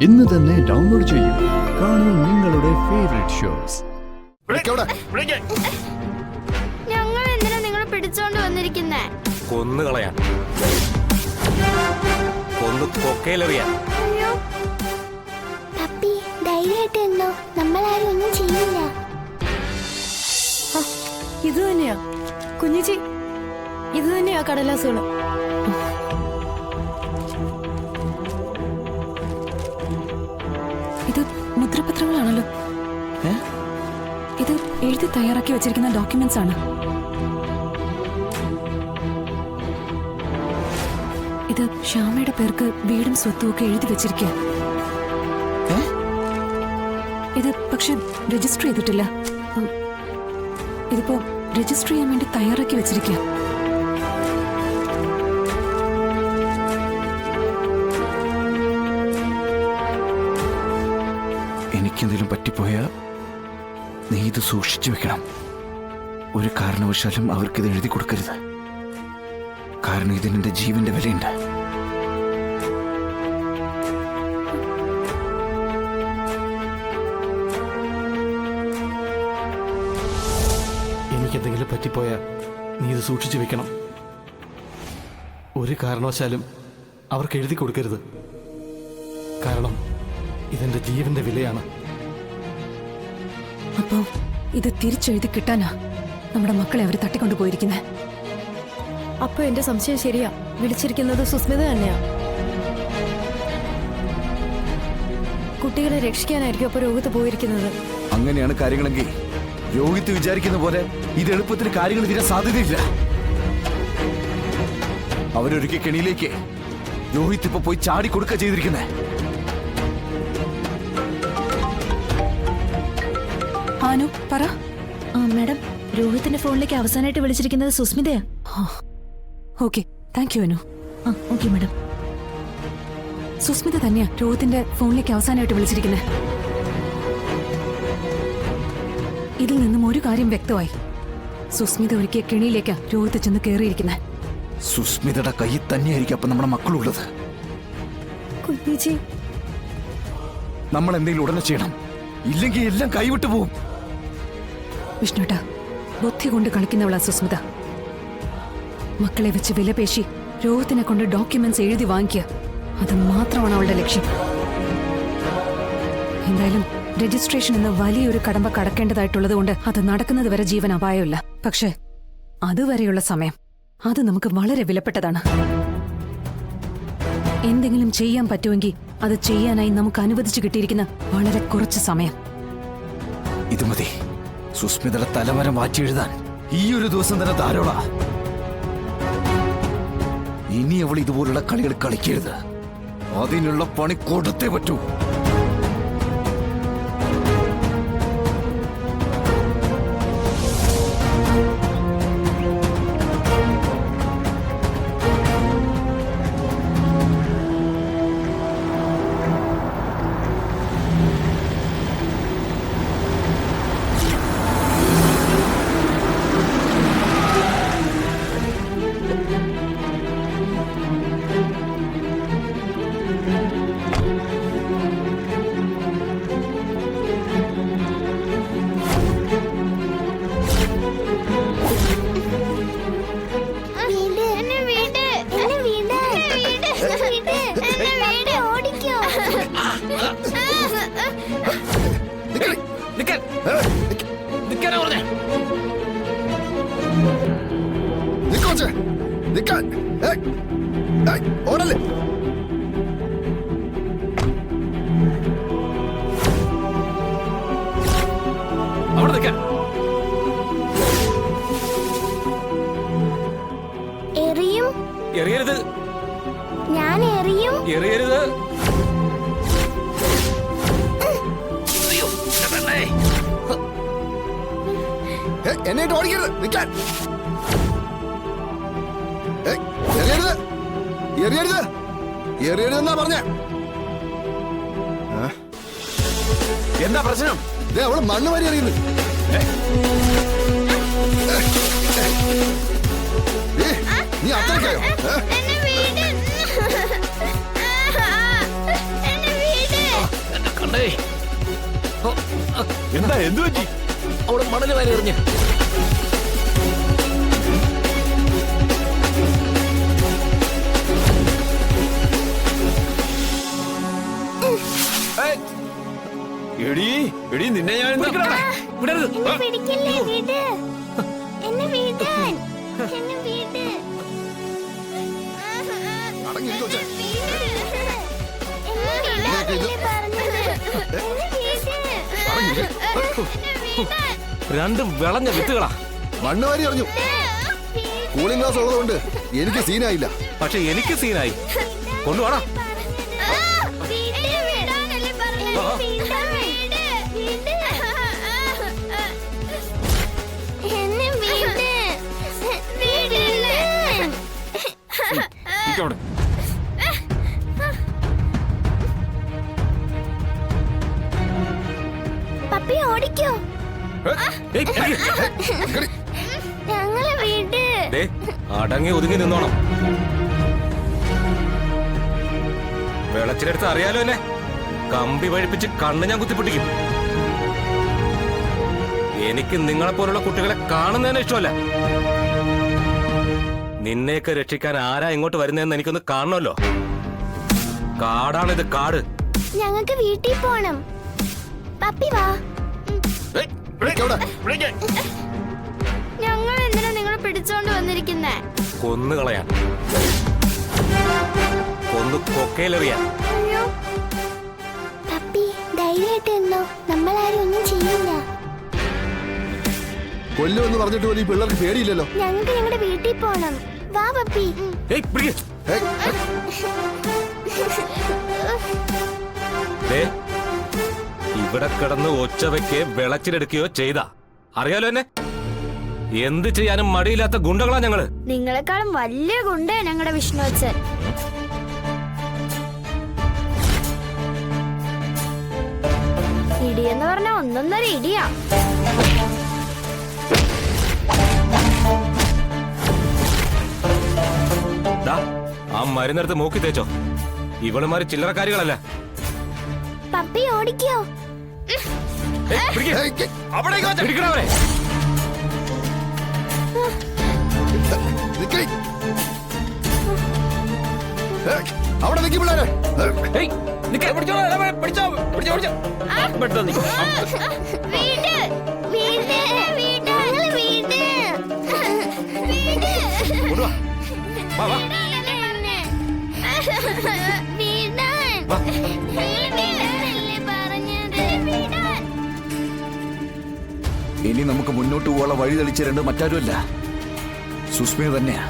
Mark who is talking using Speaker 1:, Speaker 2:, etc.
Speaker 1: ഇന്ന് തന്നെ ഡൗൺലോഡ് ചെയ്യൂ. കാണൂ നിങ്ങളുടെ ഫേവറേറ്റ് ഷോസ്.
Speaker 2: ഞങ്ങൾ എന്തിനാ നിങ്ങളെ പിടിച്ചോണ്ട് വന്നിരിക്കുന്നേ?
Speaker 3: കൊന്നുകളയാൻ, കൊന്നു കൊക്കയിലെറിയാൻ.
Speaker 2: അയ്യോ
Speaker 4: പപ്പി, ധൈര്യമായിട്ട് എന്നോ, നമ്മളാരും ഒന്നും ചെയ്യില്ല.
Speaker 5: ഇത് തന്നെയാ കുഞ്ഞിച്ചി, ഇത് തന്നെയാ കടലാസുകള്. ഇത് മുദ്രപത്രങ്ങളാണല്ലോ. ഇത് എഴുതി തയ്യാറാക്കി വെച്ചിരിക്കുന്ന ഡോക്യുമെന്റ്സ് ആണ്. ഇത് ശ്യാമയുടെ പേർക്ക് വീടും സ്വത്തും ഒക്കെ എഴുതി വെച്ചിരിക്കുക. ഇത് പക്ഷെ രജിസ്റ്റർ ചെയ്തിട്ടില്ല. ഇതിപ്പോ രജിസ്റ്റർ ചെയ്യാൻ വേണ്ടി തയ്യാറാക്കി വെച്ചിരിക്കുക.
Speaker 6: എനിക്കെന്തെങ്കിലും പറ്റിപ്പോയാ നീ ഇത് സൂക്ഷിച്ചു വെക്കണം. ഒരു കാരണവശാലും അവർക്കിത് എഴുതി കൊടുക്കരുത്. കാരണം ഇതിന് എന്റെ ജീവന്റെ വിലയുണ്ട്.
Speaker 7: എനിക്കെന്തെങ്കിലും പറ്റിപ്പോയാ നീ ഇത് സൂക്ഷിച്ചു വെക്കണം. ഒരു കാരണവശാലും അവർക്ക് എഴുതി കൊടുക്കരുത്. കാരണം ഇതെന്റെ ജീവന്റെ വിലയാണ്.
Speaker 5: അപ്പോ ഇത് തിരിച്ചെഴുതി കിട്ടാനാ നമ്മുടെ മക്കളെ അവര് തട്ടിക്കൊണ്ടു പോയിരിക്കുന്നത്. അപ്പൊ എന്റെ സംശയം ശരിയാ, വിളിച്ചിരിക്കുന്നത് സുസ്മിത തന്നെയാ. കുട്ടികളെ രക്ഷിക്കാനായിരിക്കും അപ്പൊ രോഗത്ത് പോയിരിക്കുന്നത്.
Speaker 6: അങ്ങനെയാണ് കാര്യങ്ങളെങ്കിൽ രോഹിത് വിചാരിക്കുന്ന പോലെ ഇത് എളുപ്പത്തിൽ കാര്യങ്ങൾ തീരാൻ സാധ്യതയില്ല. അവരൊരുക്കിയ കെണിയിലേക്ക് രോഹിത് ഇപ്പൊ പോയി ചാടി കൊടുക്കുക ചെയ്തിരിക്കുന്നേ.
Speaker 5: ആനു പറ.
Speaker 8: മാഡം, രോഹിത്തിന്റെ ഫോണിലേക്ക് അവസാനമായിട്ട് വിളിച്ചിരിക്കുന്നത് സുസ്മിതയാ.
Speaker 5: Okay, thank you Anu.
Speaker 8: Okay madam.
Speaker 5: Susmita തന്നെയാ രോഹിത്തിന്റെ ഫോണിലേക്ക് അവസാനമായിട്ട് വിളിച്ചിരിക്കുന്നത്. ഇതിൽ നിന്നും ഒരു കാര്യം വ്യക്തമായി. സുസ്മിത ഒരുക്കിയ കെണിയിലേക്കാ രോഹിത് ചെന്ന് കയറിയിരിക്കുന്നത്.
Speaker 6: സുസ്മിതയുടെ കയ്യിൽ തന്നെയായിരിക്കും അപ്പൊ നമ്മുടെ മക്കളുള്ളത്.
Speaker 5: കുഞ്ഞിച്ചി,
Speaker 6: നമ്മൾ എന്തെങ്കിലും ഉടനെ ചെയ്യണം, ഇല്ലെങ്കിൽ എല്ലാം കൈവിട്ടു പോവും.
Speaker 5: വിഷ്ണുട്ടാ, ബുദ്ധി കൊണ്ട് കളിക്കുന്നവളാ സുസ്മിത. മക്കളെ വെച്ച് വിലപേശി രോഹിത്തിനെ കൊണ്ട് ഡോക്യുമെന്റ്സ് എഴുതി വാങ്ങിക്കുക, അത് മാത്രമാണ് അവളുടെ ലക്ഷ്യം. എന്തായാലും രജിസ്ട്രേഷൻ എന്ന വലിയൊരു കടമ്പ കടക്കേണ്ടതായിട്ടുള്ളത് കൊണ്ട് അത് നടക്കുന്നത് വരെ ജീവൻ അപായമില്ല. പക്ഷെ അതുവരെയുള്ള സമയം അത് നമുക്ക് വളരെ വിലപ്പെട്ടതാണ്. എന്തെങ്കിലും ചെയ്യാൻ പറ്റുമെങ്കിൽ അത് ചെയ്യാനായി നമുക്ക് അനുവദിച്ചു കിട്ടിയിരിക്കുന്ന വളരെ കുറച്ച് സമയം
Speaker 6: ഇത് മതി. സുസ്മിതയുടെ തലവരം മാറ്റി എഴുതാൻ ഈ ഒരു ദിവസം തന്നെ ധാരാള. ഇനി അവൾ ഇതുപോലുള്ള കളികൾ കളിക്കരുത്. അതിനുള്ള പണി കൊടുത്തേ പറ്റൂ. ഓടല്ലേ അവിടെ നിൽക്കാൻ.
Speaker 4: എറിയും.
Speaker 3: എറിയരുത്.
Speaker 4: ഞാൻ എറിയും.
Speaker 3: എറിയരുത്.
Speaker 6: എന്നെ ഓടിക്കരുത്, നിൽക്കാൻ. എറിയരുത്, എറിയരുത്, എറിയരുതെന്നാ പറഞ്ഞ. എന്താ പ്രശ്നം? അവള് മണ്ണ് വാരി എറിയുന്നു. നീ അത്രയ്ക്കായോ?
Speaker 3: എന്താ എന്തു പറ്റി? അവിടെ മണല് വാരി എറിഞ്ഞ്.
Speaker 6: എടീ എടീ നിന്നെ ഞാൻ
Speaker 3: വിടരുത്.
Speaker 4: എന്നെ പിടിക്കല്ലേ, വീട്. എന്നെ വീടാൻ. എന്നെ വീട്.
Speaker 9: അടങ്ങി കൊച്ചേ.
Speaker 4: എന്നെ വീടാനല്ലേ പറഞ്ഞത്. എന്നെ വീട്.
Speaker 3: രണ്ട് വിളഞ്ഞ വിത്തുകളാ.
Speaker 9: മണ്ണ് വാരി എറിഞ്ഞു. കൂളിംഗ് ഗ്ലാസ് ഉള്ളതുകൊണ്ട് എനിക്ക് സീനായില്ല.
Speaker 3: പക്ഷെ എനിക്ക് സീനായി. കൊണ്ടുപോടാ.
Speaker 4: പപ്പി ഓടിക്കോ. ഞങ്ങളെ വീട്.
Speaker 3: അടങ്ങി ഒതുങ്ങി നിന്നോണം. വെളച്ചിലെടുത്ത് അറിയാലോ എന്നെ. കമ്പി വഴിപ്പിച്ച് കണ്ണ് ഞാൻ കുത്തിപ്പൊട്ടിക്കും. എനിക്ക് നിങ്ങളെപ്പോലുള്ള കുട്ടികളെ കാണുന്നതിന് ഇഷ്ടമല്ല. നിന്നെയൊക്കെ രക്ഷിക്കാൻ ആരാ ഇങ്ങോട്ട് വരുന്നതെന്ന് എനിക്കൊന്ന് കാണണമല്ലോ. കാടാണിത്, കാട്.
Speaker 4: ഞങ്ങൾക്ക് വീട്ടിൽ പോണം. പപ്പി വാ.
Speaker 2: ഞങ്ങൾ എന്തിനാ നിങ്ങളെ പിടിച്ചോണ്ട് വന്നിരിക്കുന്നേ?
Speaker 3: കൊന്നുകളയാൻ, കൊന്നു കൊക്കയിലെറിയാൻ.
Speaker 2: അയ്യോ,
Speaker 4: പപ്പി ധൈര്യമായിട്ട് എന്നോ, നമ്മളാരും ഒന്നും ചെയ്യില്ല.
Speaker 9: കൊല്ലുമെന്ന് പറഞ്ഞിട്ട് പോലും ഈ പിള്ളേർക്ക് പേടിയില്ലല്ലോ.
Speaker 4: ഞങ്ങൾക്ക് ഞങ്ങളുടെ വീട്ടിൽ പോണം. വാ പപ്പി.
Speaker 3: ഇവിടെ കിടന്ന് ഒച്ചവയ്ക്ക് വിളച്ചിലെടുക്കുകയോ ചെയ്ത അറിയാലോ എന്നെ. എന്ത് ചെയ്യാനും മടിയില്ലാത്ത ഗുണ്ടകളാ ഞങ്ങള്.
Speaker 2: നിങ്ങളെക്കാളും വലിയ ഗുണ്ടേ ഞങ്ങളുടെ വിഷ്ണു അച്ഛൻ. ഇടിയെന്ന് പറഞ്ഞ ഒന്നൊന്നര ഇടിയാ.
Speaker 3: ആ മരുന്നെടുത്ത് മൂക്കി തേച്ചോ. ഇവളുമാര് ചില്ലറക്കാരികളല്ല.
Speaker 4: പപ്പി ഓടിക്കോ.
Speaker 3: പിടിക്കണവരെ.
Speaker 9: അവിടെ നിൽക്കും പിള്ളേരെ.
Speaker 4: വീട്, വീട്, വീട്, ഞങ്ങളെ വീട്.
Speaker 6: ഇനി നമുക്ക് മുന്നോട്ട് പോകാനുള്ള വഴി തെളിച്ചിരേണ്ടത് മറ്റാരുമല്ല, സുസ്മിത തന്നെയാ.